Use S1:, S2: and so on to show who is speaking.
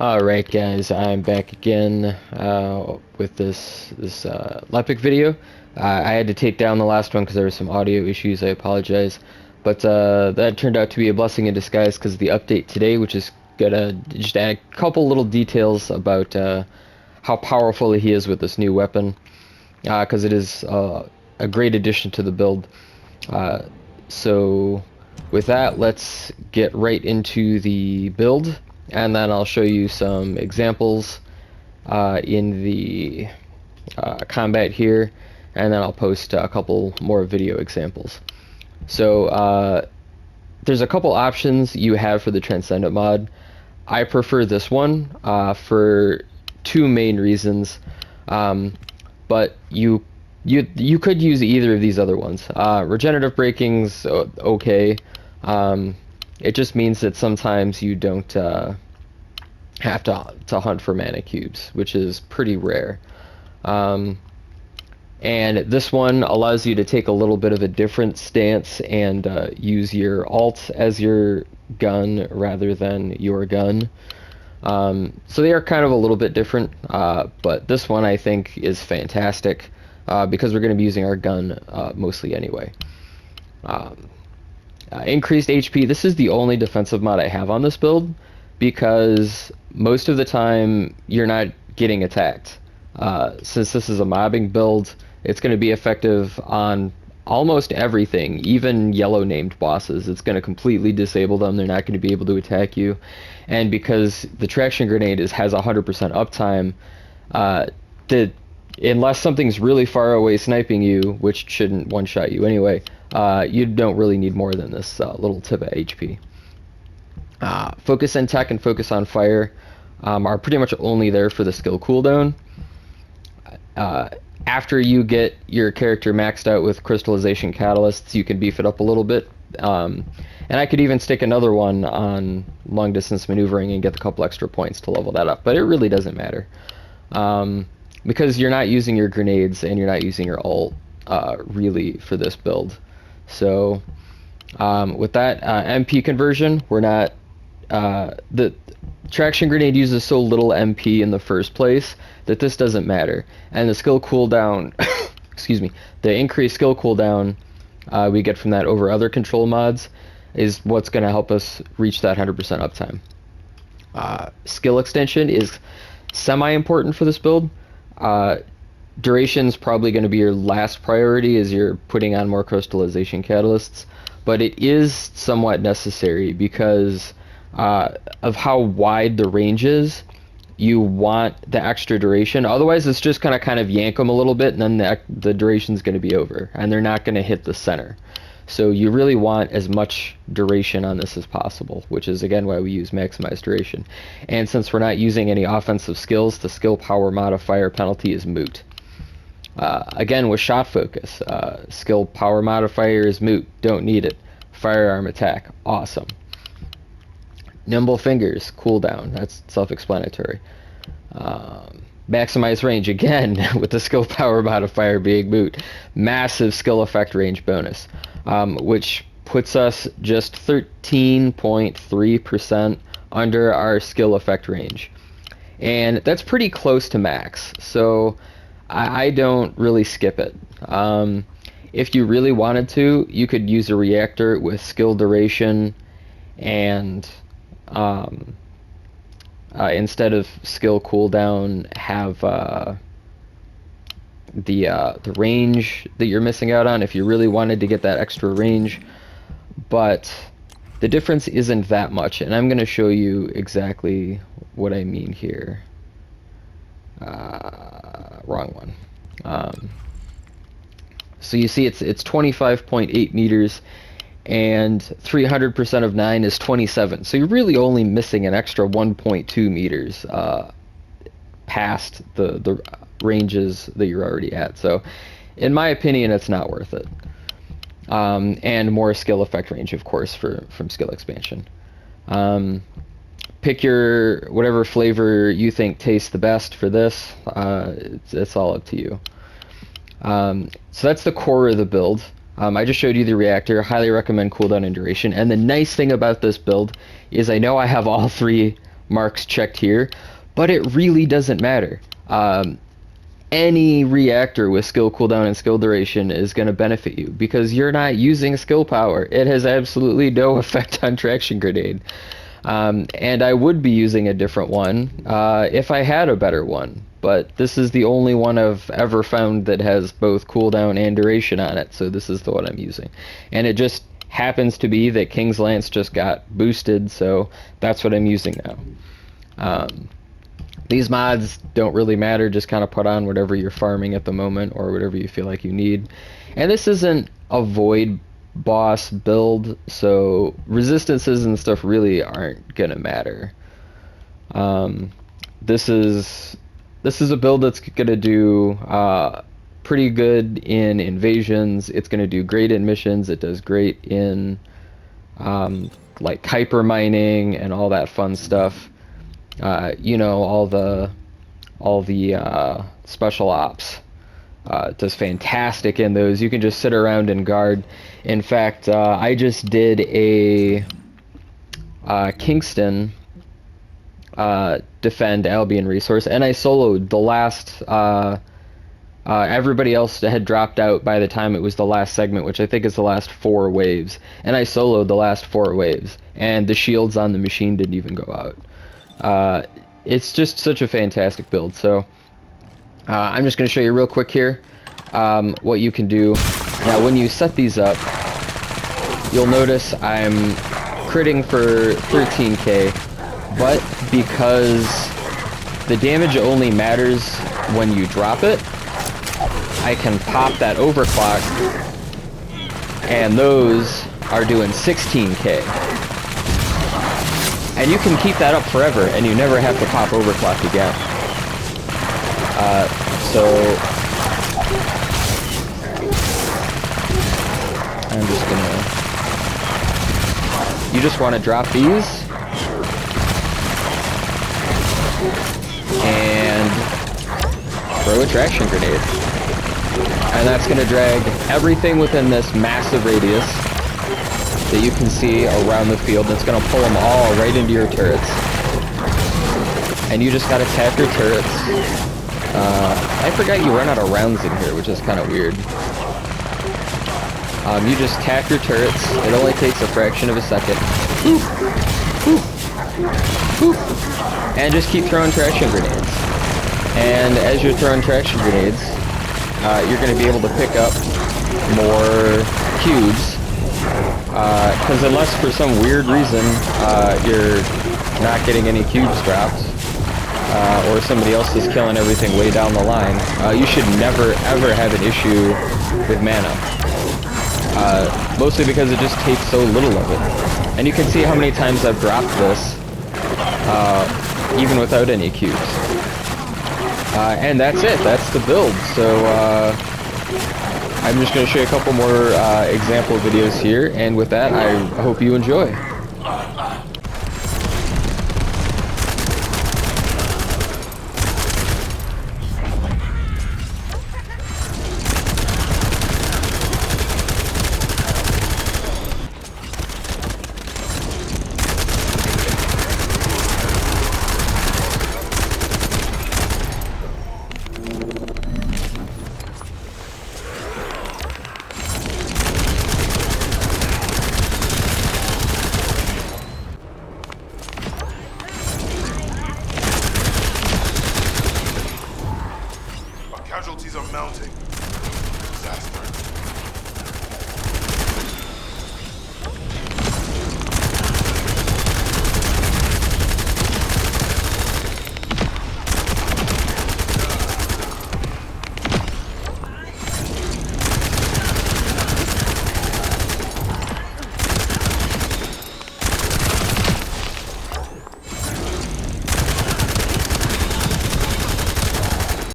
S1: Alright guys, I'm back again with this Lepic video. I had to take down the last one because there were some audio issues. I apologize. But that turned out to be a blessing in disguise because of the update today, which is gonna just add a couple little details about how powerful he is with this new weapon, because it is a great addition to the build. So with that, let's get right into the build, and then I'll show you some examples in the combat here, and then I'll post a couple more video examples. So there's a couple options you have for the Transcendent mod. I prefer this one for two main reasons, but you could use either of these other ones. Regenerative Breaking's okay. It just means that sometimes you don't have to hunt for mana cubes, which is pretty rare. And this one allows you to take a little bit of a different stance and use your alt as your gun rather than your gun. So they are kind of a little bit different, but this one I think is fantastic because we're going to be using our gun mostly anyway. Increased HP. This is the only defensive mod I have on this build because most of the time you're not getting attacked. Since this is a mobbing build, it's going to be effective on almost everything, even yellow named bosses. It's going to completely disable them. They're not going to be able to attack you. And because the traction grenade has 100% uptime, unless something's really far away sniping you, which shouldn't one-shot you anyway, you don't really need more than this little tip of HP. Focus and Tech and Focus on Fire are pretty much only there for the skill cooldown. After you get your character maxed out with crystallization catalysts, you can beef it up a little bit. And I could even stick another one on long distance maneuvering and get a couple extra points to level that up, but it really doesn't matter. Because you're not using your grenades and you're not using your ult really for this build. So with that MP conversion, we're not the traction grenade uses so little MP in the first place that this doesn't matter, and the skill cooldown excuse me, the increased skill cooldown we get from that over other control mods is what's going to help us reach that 100% uptime. Skill extension is semi-important for this build. Duration's probably going to be your last priority as you're putting on more crystallization catalysts, but it is somewhat necessary because of how wide the range is. You want the extra duration, otherwise it's just gonna kind of yank them a little bit, and then the duration's going to be over and they're not going to hit the center. So you really want as much duration on this as possible, which is again why we use maximized duration. And since we're not using any offensive skills, the skill power modifier penalty is moot. Again, with shot focus, skill power modifier is moot, don't need it. Firearm attack, awesome. Nimble fingers, cooldown, that's self-explanatory. Maximize range, again, with the skill power modifier being moot. Massive skill effect range bonus, which puts us just 13.3% under our skill effect range. And that's pretty close to max, so I don't really skip it. If you really wanted to, you could use a reactor with skill duration and instead of skill cooldown, have the range that you're missing out on if you really wanted to get that extra range. But the difference isn't that much, and I'm going to show you exactly what I mean here. Wrong one. So you see it's 25.8 meters, and 300% of 9 is 27. So you're really only missing an extra 1.2 meters past the ranges that you're already at. So in my opinion, it's not worth it. And more skill effect range, of course, from skill expansion. Pick your whatever flavor you think tastes the best for this. It's all up to you. So that's the core of the build. I just showed you the reactor. Highly recommend cooldown and duration. And the nice thing about this build is I know I have all three marks checked here, but it really doesn't matter. Any reactor with skill cooldown and skill duration is going to benefit you because you're not using skill power. It has absolutely no effect on Traction Grenade. And I would be using a different one if I had a better one, but this is the only one I've ever found that has both cooldown and duration on it, so this is the one I'm using. And it just happens to be that King's Lance just got boosted, so that's what I'm using now. These mods don't really matter, just kind of put on whatever you're farming at the moment or whatever you feel like you need. And this isn't a void boss build, so resistances and stuff really aren't gonna matter. This is a build that's gonna do pretty good in invasions. It's gonna do great in missions. It does great in like hyper mining and all that fun stuff. You know, all the special ops. Does fantastic in those. You can just sit around and guard. In fact, I just did a Kingston defend Albion resource, and I soloed the last. Everybody else had dropped out by the time it was the last segment, which I think is the last 4 waves, and I soloed the last 4 waves, and the shields on the machine didn't even go out. It's just such a fantastic build. So I'm just going to show you real quick here what you can do. Now when you set these up, you'll notice I'm critting for 13k, but because the damage only matters when you drop it, I can pop that overclock, and those are doing 16k. And you can keep that up forever, and you never have to pop overclock again. So I'm just gonna. You just want to drop these and throw a traction grenade, and that's gonna drag everything within this massive radius that you can see around the field. It's going to pull them all right into your turrets. And you just got to tap your turrets. I forgot you run out of rounds in here, which is kind of weird. You just tap your turrets. It only takes a fraction of a second. And just keep throwing traction grenades. And as you're throwing traction grenades, you're going to be able to pick up more cubes. Because unless for some weird reason you're not getting any cubes dropped, or somebody else is killing everything way down the line, you should never ever have an issue with mana. Mostly because it just takes so little of it. And you can see how many times I've dropped this, even without any cubes. And that's it, that's the build. So I'm just going to show you a couple more example videos here, and with that, I hope you enjoy.